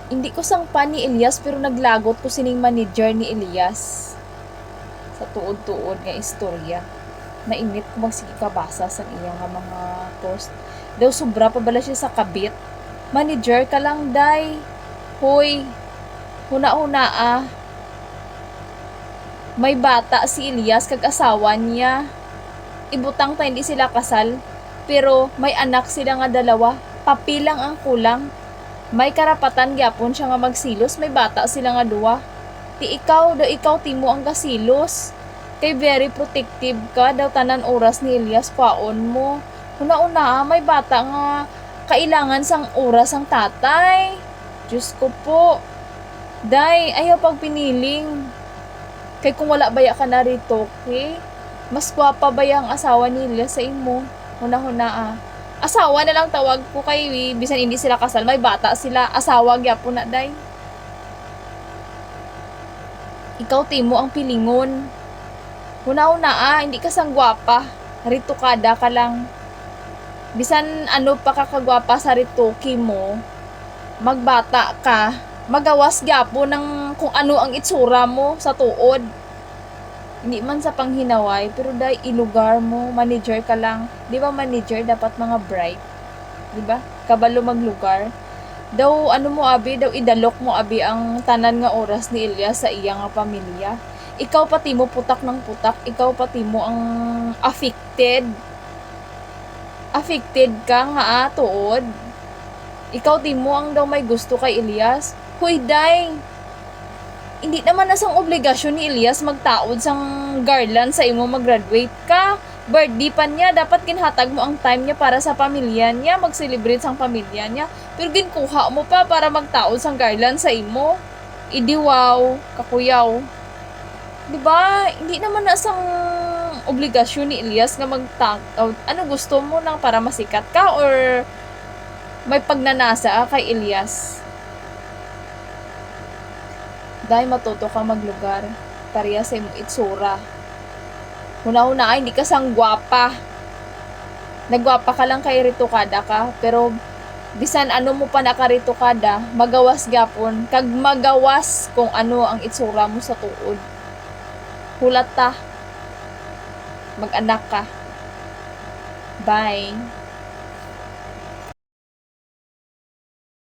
Hindi ko sangpa ni Elias pero naglagot ko sining manager ni Elias. Sa tuod-tuod nga istorya. Nainit ko magsige kabasa sa iya nga mga post. Daw sobra pa bala siya sa kabit. Manager ka lang, day. Hoy, huna-huna ah. May bata si Elias kag asawa niya. Ibutang ta hindi sila kasal. Pero may anak sila nga dalawa. Papilang ang kulang. May karapatan gyapon siya nga magsilos, may bata sila nga duwa. Ti ikaw, daw ikaw timo ang kasilos. Kay very protective ka, daw tanan oras ni Elias paon mo. Una-una, may bata nga kailangan sang oras ang tatay. Diyos ko po. Day, ayaw pag piniling. Kay kung wala baya ka na rito, okay? Mas gwapa baya ang asawa ni Elias sa imo. Una-una ah. Asawa na lang tawag ko kay bisan hindi sila kasal, may bata sila, asawa gyapon na day. Ikaw timo ang pilingon. Una-una ah, hindi ka sang gwapa. Ritukada ka lang. Bisan ano pa kakagwapa sa rituki mo, magbata ka, magawas gyapon ng kung ano ang itsura mo sa tuod. Hindi man sa panghinaway, pero dahil ilugar mo, manager ka lang. Di ba manager, dapat mga bright? Di ba? Kabalo maglugar. Daw, ano mo abi, daw idalok mo abi ang tanan nga oras ni Elias sa iya nga pamilya. Ikaw pati mo putak ng putak, ikaw pati mo ang affected. Affected ka nga tuod. Ikaw timo ang daw may gusto kay Elias. Huy, day! Hindi naman nasang obligasyon ni Elias magtaod sang garland sa imo mag-graduate ka. Birthday pa niya, dapat kinhatag mo ang time niya para sa pamilya niya, mag-celebrate sang pamilya niya. Pero ginkuha mo pa para magtaod sang garland sa imo. Idi wow, kakuyaw. Diba? Hindi naman nasang obligasyon ni Elias nga magtaod. Ano gusto mo nang para masikat ka or may pagnanasa kay Elias? Dahil matuto kang maglugar, pareha sa imong itsura. Una-una ay hindi ka sang gwapa. Nagwapa ka lang kay ritukada ka, pero bisan ano mo pa nakaritukada, magawas gapon, kag magawas kung ano ang itsura mo sa tuod. Hulat ta. Mag-anak ka. Bye.